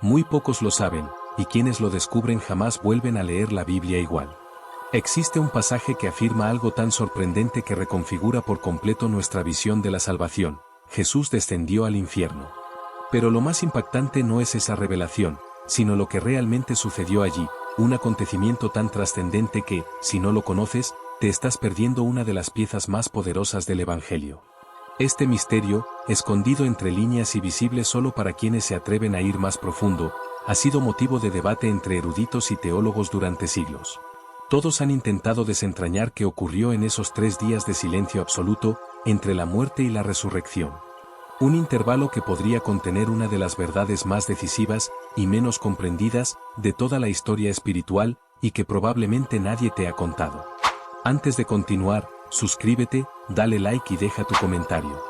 Muy pocos lo saben, y quienes lo descubren jamás vuelven a leer la Biblia igual. Existe un pasaje que afirma algo tan sorprendente que reconfigura por completo nuestra visión de la salvación: Jesús descendió al infierno. Pero lo más impactante no es esa revelación, sino lo que realmente sucedió allí, un acontecimiento tan trascendente que, si no lo conoces, te estás perdiendo una de las piezas más poderosas del Evangelio. Este misterio, escondido entre líneas y visible solo para quienes se atreven a ir más profundo, ha sido motivo de debate entre eruditos y teólogos durante siglos. Todos han intentado desentrañar qué ocurrió en esos 3 días de silencio absoluto, entre la muerte y la resurrección. Un intervalo que podría contener una de las verdades más decisivas y menos comprendidas de toda la historia espiritual, y que probablemente nadie te ha contado. Antes de continuar, suscríbete, dale like y deja tu comentario.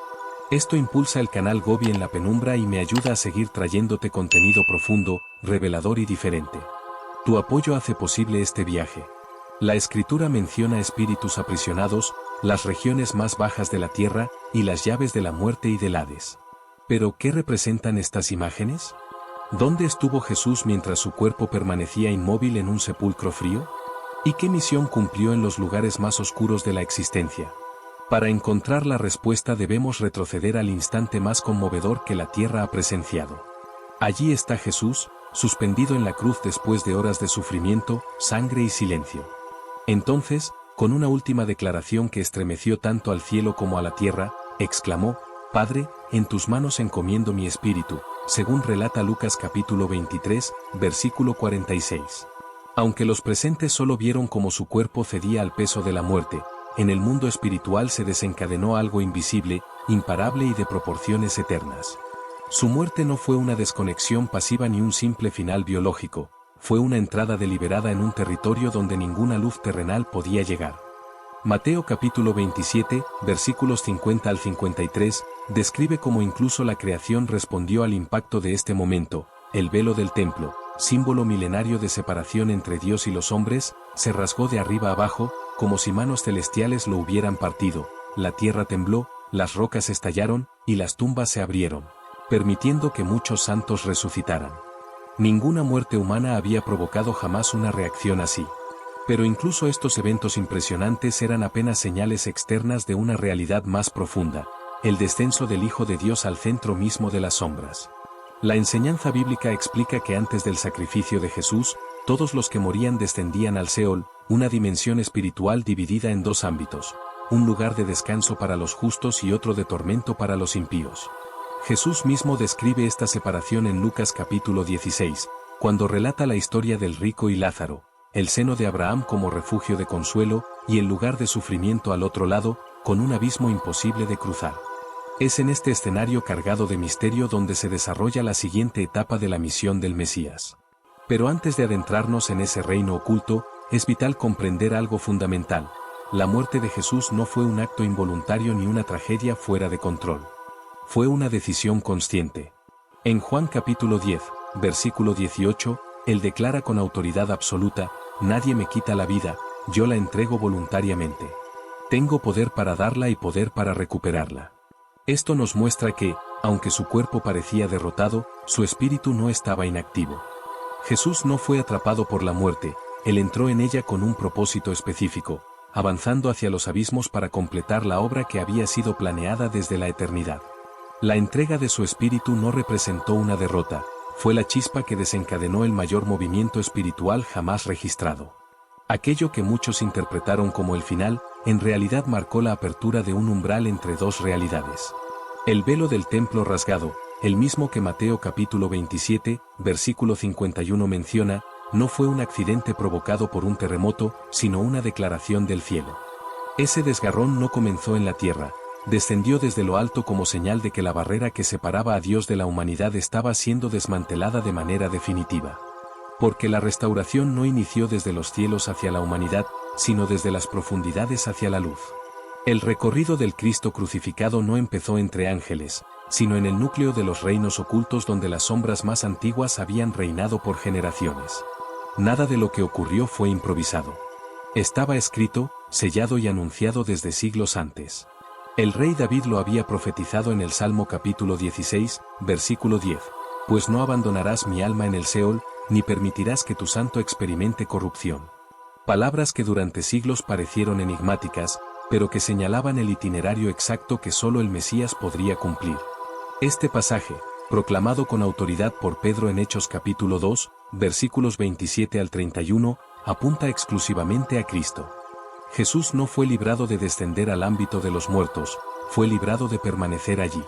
Esto impulsa el canal Gobi en la penumbra y me ayuda a seguir trayéndote contenido profundo, revelador y diferente. Tu apoyo hace posible este viaje. La Escritura menciona espíritus aprisionados, las regiones más bajas de la tierra, y las llaves de la muerte y del Hades. ¿Pero qué representan estas imágenes? ¿Dónde estuvo Jesús mientras su cuerpo permanecía inmóvil en un sepulcro frío? ¿Y qué misión cumplió en los lugares más oscuros de la existencia? Para encontrar la respuesta debemos retroceder al instante más conmovedor que la tierra ha presenciado. Allí está Jesús, suspendido en la cruz después de horas de sufrimiento, sangre y silencio. Entonces, con una última declaración que estremeció tanto al cielo como a la tierra, exclamó: «Padre, en tus manos encomiendo mi espíritu», según relata Lucas capítulo 23, versículo 46. Aunque los presentes solo vieron cómo su cuerpo cedía al peso de la muerte, en el mundo espiritual se desencadenó algo invisible, imparable y de proporciones eternas. Su muerte no fue una desconexión pasiva ni un simple final biológico, fue una entrada deliberada en un territorio donde ninguna luz terrenal podía llegar. Mateo capítulo 27, versículos 50 al 53, describe cómo incluso la creación respondió al impacto de este momento. El velo del templo, símbolo milenario de separación entre Dios y los hombres, se rasgó de arriba abajo, como si manos celestiales lo hubieran partido. La tierra tembló, las rocas estallaron, y las tumbas se abrieron, permitiendo que muchos santos resucitaran. Ninguna muerte humana había provocado jamás una reacción así. Pero incluso estos eventos impresionantes eran apenas señales externas de una realidad más profunda: el descenso del Hijo de Dios al centro mismo de las sombras. La enseñanza bíblica explica que antes del sacrificio de Jesús, todos los que morían descendían al Seol, una dimensión espiritual dividida en 2 ámbitos, un lugar de descanso para los justos y otro de tormento para los impíos. Jesús mismo describe esta separación en Lucas capítulo 16, cuando relata la historia del rico y Lázaro, el seno de Abraham como refugio de consuelo, y el lugar de sufrimiento al otro lado, con un abismo imposible de cruzar. Es en este escenario cargado de misterio donde se desarrolla la siguiente etapa de la misión del Mesías. Pero antes de adentrarnos en ese reino oculto, es vital comprender algo fundamental: la muerte de Jesús no fue un acto involuntario ni una tragedia fuera de control. Fue una decisión consciente. En Juan capítulo 10, versículo 18, él declara con autoridad absoluta: «Nadie me quita la vida, yo la entrego voluntariamente. Tengo poder para darla y poder para recuperarla». Esto nos muestra que, aunque su cuerpo parecía derrotado, su espíritu no estaba inactivo. Jesús no fue atrapado por la muerte, él entró en ella con un propósito específico, avanzando hacia los abismos para completar la obra que había sido planeada desde la eternidad. La entrega de su espíritu no representó una derrota, fue la chispa que desencadenó el mayor movimiento espiritual jamás registrado. Aquello que muchos interpretaron como el final, en realidad marcó la apertura de un umbral entre 2 realidades. El velo del templo rasgado, el mismo que Mateo capítulo 27, versículo 51 menciona, no fue un accidente provocado por un terremoto, sino una declaración del cielo. Ese desgarrón no comenzó en la tierra, descendió desde lo alto como señal de que la barrera que separaba a Dios de la humanidad estaba siendo desmantelada de manera definitiva. Porque la restauración no inició desde los cielos hacia la humanidad, sino desde las profundidades hacia la luz. El recorrido del Cristo crucificado no empezó entre ángeles, sino en el núcleo de los reinos ocultos donde las sombras más antiguas habían reinado por generaciones. Nada de lo que ocurrió fue improvisado. Estaba escrito, sellado y anunciado desde siglos antes. El rey David lo había profetizado en el Salmo capítulo 16, versículo 10. pues no abandonarás mi alma en el Seol, ni permitirás que tu santo experimente corrupción. Palabras que durante siglos parecieron enigmáticas, pero que señalaban el itinerario exacto que solo el Mesías podría cumplir. Este pasaje, proclamado con autoridad por Pedro en Hechos capítulo 2, versículos 27 al 31, apunta exclusivamente a Cristo. Jesús no fue librado de descender al ámbito de los muertos, fue librado de permanecer allí.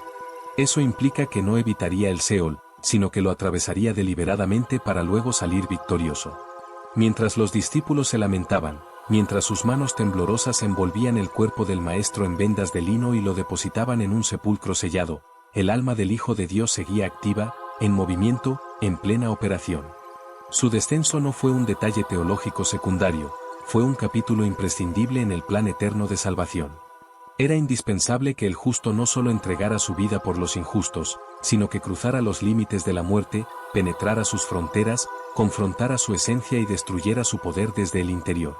Eso implica que no evitaría el Seol, sino que lo atravesaría deliberadamente para luego salir victorioso. Mientras los discípulos se lamentaban, mientras sus manos temblorosas envolvían el cuerpo del Maestro en vendas de lino y lo depositaban en un sepulcro sellado, el alma del Hijo de Dios seguía activa, en movimiento, en plena operación. Su descenso no fue un detalle teológico secundario, fue un capítulo imprescindible en el plan eterno de salvación. Era indispensable que el justo no solo entregara su vida por los injustos, sino que cruzara los límites de la muerte, penetrara sus fronteras, confrontara su esencia y destruyera su poder desde el interior.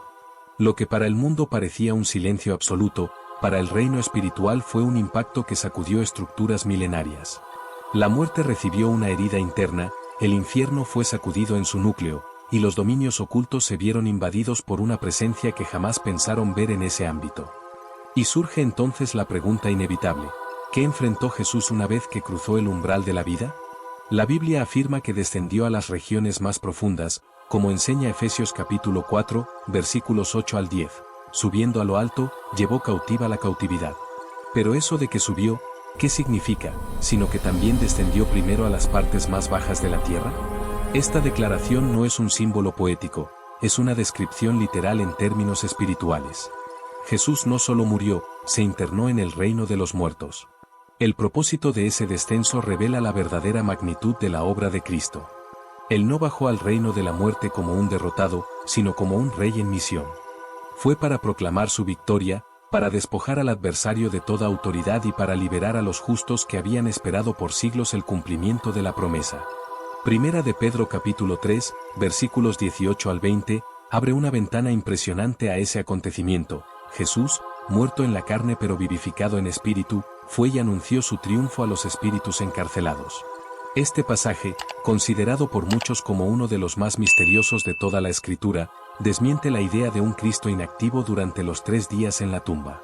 Lo que para el mundo parecía un silencio absoluto, para el reino espiritual fue un impacto que sacudió estructuras milenarias. La muerte recibió una herida interna, el infierno fue sacudido en su núcleo, y los dominios ocultos se vieron invadidos por una presencia que jamás pensaron ver en ese ámbito. Y surge entonces la pregunta inevitable: ¿qué enfrentó Jesús una vez que cruzó el umbral de la vida? La Biblia afirma que descendió a las regiones más profundas, como enseña Efesios capítulo 4, versículos 8 al 10. Subiendo a lo alto, llevó cautiva la cautividad. Pero eso de que subió, ¿qué significa? Sino que también descendió primero a las partes más bajas de la tierra. Esta declaración no es un símbolo poético, es una descripción literal en términos espirituales. Jesús no solo murió, se internó en el reino de los muertos. El propósito de ese descenso revela la verdadera magnitud de la obra de Cristo. Él no bajó al reino de la muerte como un derrotado, sino como un rey en misión. Fue para proclamar su victoria, para despojar al adversario de toda autoridad y para liberar a los justos que habían esperado por siglos el cumplimiento de la promesa. Primera de Pedro capítulo 3, versículos 18 al 20, abre una ventana impresionante a ese acontecimiento. Jesús, muerto en la carne pero vivificado en espíritu, fue y anunció su triunfo a los espíritus encarcelados. Este pasaje, considerado por muchos como uno de los más misteriosos de toda la Escritura, desmiente la idea de un Cristo inactivo durante los 3 días en la tumba.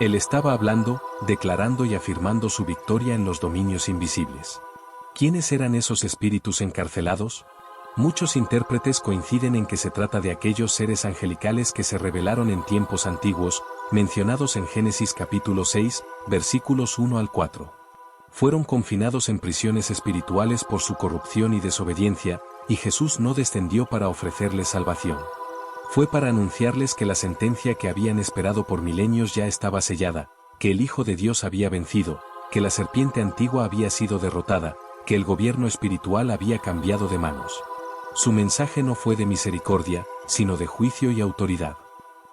Él estaba hablando, declarando y afirmando su victoria en los dominios invisibles. ¿Quiénes eran esos espíritus encarcelados? Muchos intérpretes coinciden en que se trata de aquellos seres angelicales que se revelaron en tiempos antiguos, mencionados en Génesis capítulo 6, versículos 1 al 4. Fueron confinados en prisiones espirituales por su corrupción y desobediencia, y Jesús no descendió para ofrecerles salvación. Fue para anunciarles que la sentencia que habían esperado por milenios ya estaba sellada, que el Hijo de Dios había vencido, que la serpiente antigua había sido derrotada, que el gobierno espiritual había cambiado de manos. Su mensaje no fue de misericordia, sino de juicio y autoridad.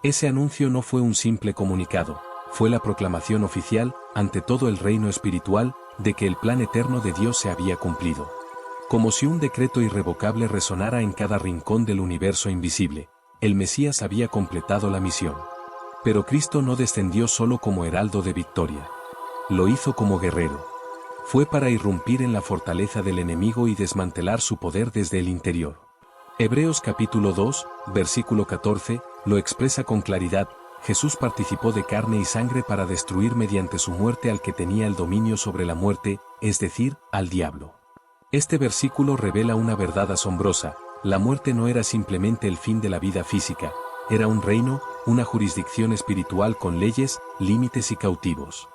Ese anuncio no fue un simple comunicado, fue la proclamación oficial, ante todo el reino espiritual, de que el plan eterno de Dios se había cumplido. Como si un decreto irrevocable resonara en cada rincón del universo invisible, el Mesías había completado la misión. Pero Cristo no descendió solo como heraldo de victoria. Lo hizo como guerrero. Fue para irrumpir en la fortaleza del enemigo y desmantelar su poder desde el interior. Hebreos capítulo 2, versículo 14, lo expresa con claridad: Jesús participó de carne y sangre para destruir mediante su muerte al que tenía el dominio sobre la muerte, es decir, al diablo. Este versículo revela una verdad asombrosa: la muerte no era simplemente el fin de la vida física, era un reino, una jurisdicción espiritual con leyes, límites y cautivos.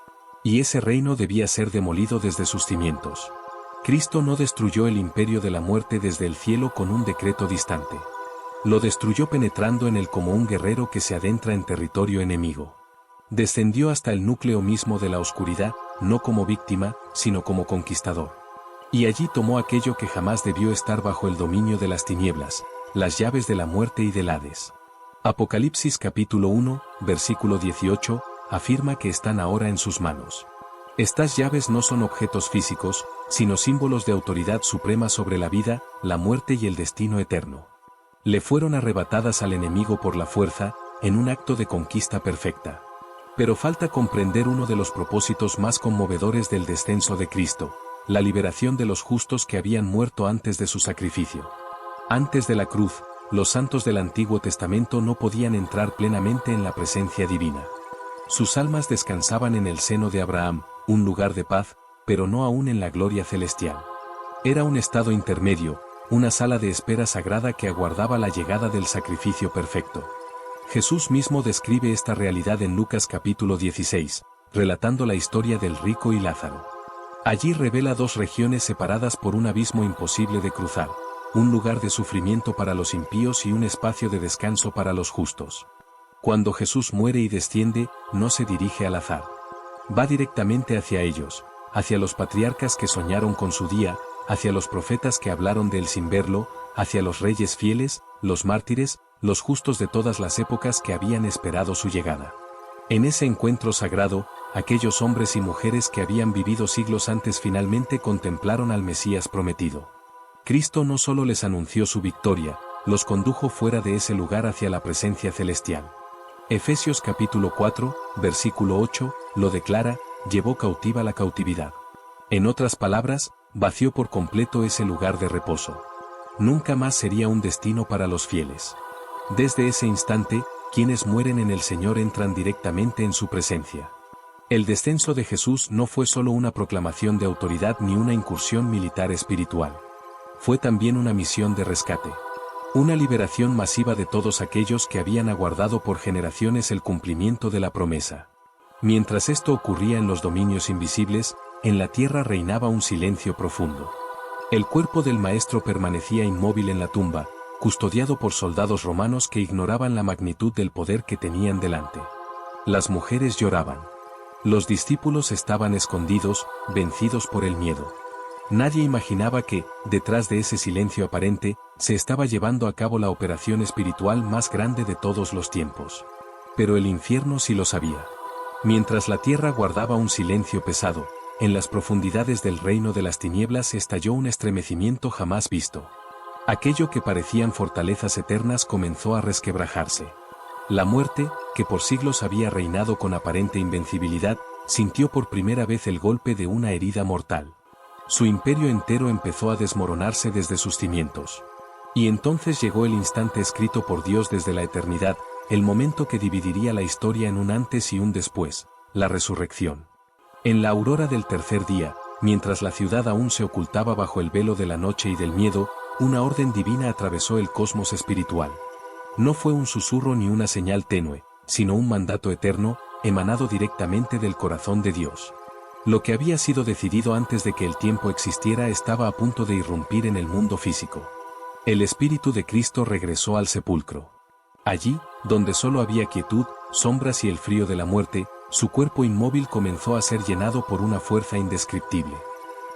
Y ese reino debía ser demolido desde sus cimientos. Cristo no destruyó el imperio de la muerte desde el cielo con un decreto distante. Lo destruyó penetrando en él como un guerrero que se adentra en territorio enemigo. Descendió hasta el núcleo mismo de la oscuridad, no como víctima, sino como conquistador. Y allí tomó aquello que jamás debió estar bajo el dominio de las tinieblas, las llaves de la muerte y del Hades. Apocalipsis capítulo 1, versículo 18, afirma que están ahora en sus manos. Estas llaves no son objetos físicos, sino símbolos de autoridad suprema sobre la vida, la muerte y el destino eterno. Le fueron arrebatadas al enemigo por la fuerza, en un acto de conquista perfecta. Pero falta comprender uno de los propósitos más conmovedores del descenso de Cristo. la liberación de los justos que habían muerto antes de su sacrificio. Antes de la cruz, los santos del Antiguo Testamento no podían entrar plenamente en la presencia divina. Sus almas descansaban en el seno de Abraham, un lugar de paz, pero no aún en la gloria celestial. Era un estado intermedio, una sala de espera sagrada que aguardaba la llegada del sacrificio perfecto. Jesús mismo describe esta realidad en Lucas capítulo 16, relatando la historia del rico y Lázaro. Allí revela dos regiones separadas por un abismo imposible de cruzar, un lugar de sufrimiento para los impíos y un espacio de descanso para los justos. Cuando Jesús muere y desciende, no se dirige al azar. Va directamente hacia ellos, hacia los patriarcas que soñaron con su día, hacia los profetas que hablaron de él sin verlo, hacia los reyes fieles, los mártires, los justos de todas las épocas que habían esperado su llegada. En ese encuentro sagrado, aquellos hombres y mujeres que habían vivido siglos antes finalmente contemplaron al Mesías prometido. Cristo no solo les anunció su victoria, los condujo fuera de ese lugar hacia la presencia celestial. Efesios capítulo 4, versículo 8, lo declara, llevó cautiva la cautividad. En otras palabras, vació por completo ese lugar de reposo. Nunca más sería un destino para los fieles. Desde ese instante, quienes mueren en el Señor entran directamente en su presencia. El descenso de Jesús no fue solo una proclamación de autoridad ni una incursión militar espiritual. Fue también una misión de rescate. Una liberación masiva de todos aquellos que habían aguardado por generaciones el cumplimiento de la promesa. Mientras esto ocurría en los dominios invisibles, en la tierra reinaba un silencio profundo. El cuerpo del Maestro permanecía inmóvil en la tumba, custodiado por soldados romanos que ignoraban la magnitud del poder que tenían delante. Las mujeres lloraban. Los discípulos estaban escondidos, vencidos por el miedo. Nadie imaginaba que, detrás de ese silencio aparente, se estaba llevando a cabo la operación espiritual más grande de todos los tiempos. Pero el infierno sí lo sabía. Mientras la tierra guardaba un silencio pesado, en las profundidades del reino de las tinieblas estalló un estremecimiento jamás visto. Aquello que parecían fortalezas eternas comenzó a resquebrajarse. La muerte, que por siglos había reinado con aparente invencibilidad, sintió por primera vez el golpe de una herida mortal. Su imperio entero empezó a desmoronarse desde sus cimientos. Y entonces llegó el instante escrito por Dios desde la eternidad, el momento que dividiría la historia en un antes y un después, la resurrección. En la aurora del tercer día, mientras la ciudad aún se ocultaba bajo el velo de la noche y del miedo, una orden divina atravesó el cosmos espiritual. No fue un susurro ni una señal tenue, sino un mandato eterno, emanado directamente del corazón de Dios. Lo que había sido decidido antes de que el tiempo existiera estaba a punto de irrumpir en el mundo físico. El Espíritu de Cristo regresó al sepulcro. Allí, donde solo había quietud, sombras y el frío de la muerte, su cuerpo inmóvil comenzó a ser llenado por una fuerza indescriptible.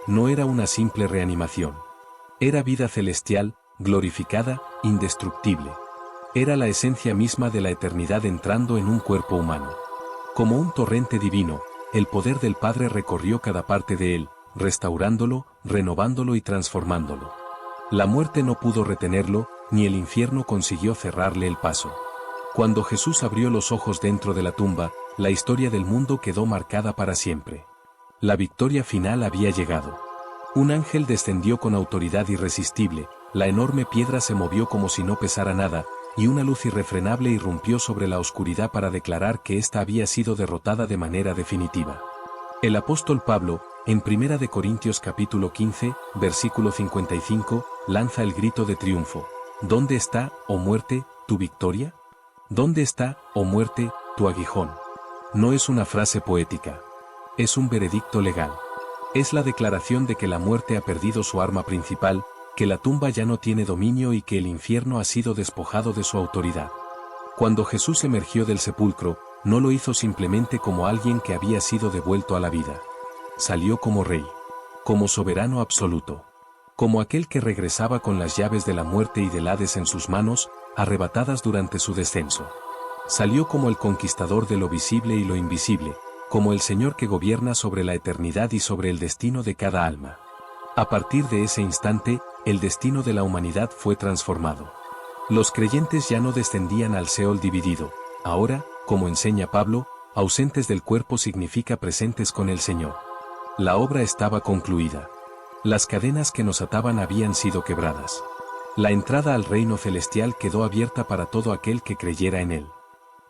No era una simple reanimación. Era vida celestial, glorificada, indestructible. Era la esencia misma de la eternidad entrando en un cuerpo humano. Como un torrente divino, el poder del Padre recorrió cada parte de él, restaurándolo, renovándolo y transformándolo. La muerte no pudo retenerlo, ni el infierno consiguió cerrarle el paso. Cuando Jesús abrió los ojos dentro de la tumba, la historia del mundo quedó marcada para siempre. La victoria final había llegado. Un ángel descendió con autoridad irresistible, la enorme piedra se movió como si no pesara nada, y una luz irrefrenable irrumpió sobre la oscuridad para declarar que ésta había sido derrotada de manera definitiva. El apóstol Pablo, en 1 Corintios capítulo 15, versículo 55, lanza el grito de triunfo. ¿Dónde está, oh muerte, tu victoria? ¿Dónde está, oh muerte, tu aguijón? No es una frase poética. Es un veredicto legal. Es la declaración de que la muerte ha perdido su arma principal, que la tumba ya no tiene dominio y que el infierno ha sido despojado de su autoridad. Cuando Jesús emergió del sepulcro, no lo hizo simplemente como alguien que había sido devuelto a la vida. Salió como rey, como soberano absoluto, como aquel que regresaba con las llaves de la muerte y del Hades en sus manos, arrebatadas durante su descenso. Salió como el conquistador de lo visible y lo invisible, como el Señor que gobierna sobre la eternidad y sobre el destino de cada alma. A partir de ese instante, el destino de la humanidad fue transformado. Los creyentes ya no descendían al Seol dividido, ahora, como enseña Pablo, ausentes del cuerpo significa presentes con el Señor. La obra estaba concluida. Las cadenas que nos ataban habían sido quebradas. La entrada al reino celestial quedó abierta para todo aquel que creyera en él.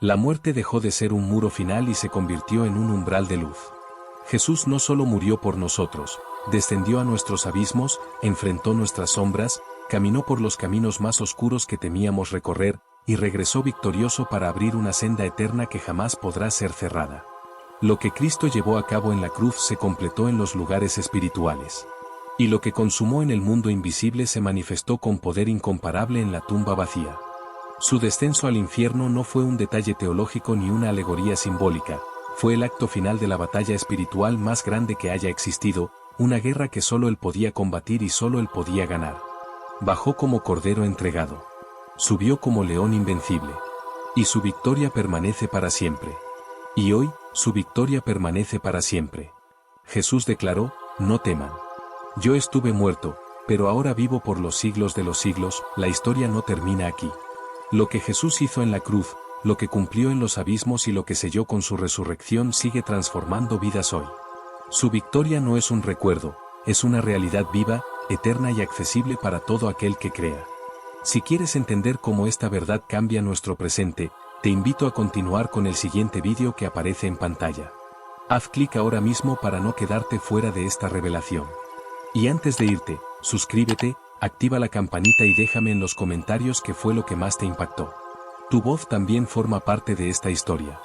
La muerte dejó de ser un muro final y se convirtió en un umbral de luz. Jesús no solo murió por nosotros, descendió a nuestros abismos, enfrentó nuestras sombras, caminó por los caminos más oscuros que temíamos recorrer, y regresó victorioso para abrir una senda eterna que jamás podrá ser cerrada. Lo que Cristo llevó a cabo en la cruz se completó en los lugares espirituales. Y lo que consumó en el mundo invisible se manifestó con poder incomparable en la tumba vacía. Su descenso al infierno no fue un detalle teológico ni una alegoría simbólica, fue el acto final de la batalla espiritual más grande que haya existido, una guerra que solo él podía combatir y solo él podía ganar. Bajó como cordero entregado. Subió como león invencible. Y su victoria permanece para siempre. Y hoy, su victoria permanece para siempre. Jesús declaró, no teman. Yo estuve muerto, pero ahora vivo por los siglos de los siglos, la historia no termina aquí. Lo que Jesús hizo en la cruz, lo que cumplió en los abismos y lo que selló con su resurrección sigue transformando vidas hoy. Su victoria no es un recuerdo, es una realidad viva, eterna y accesible para todo aquel que crea. Si quieres entender cómo esta verdad cambia nuestro presente, te invito a continuar con el siguiente vídeo que aparece en pantalla. Haz clic ahora mismo para no quedarte fuera de esta revelación. Y antes de irte, suscríbete, activa la campanita y déjame en los comentarios qué fue lo que más te impactó. Tu voz también forma parte de esta historia.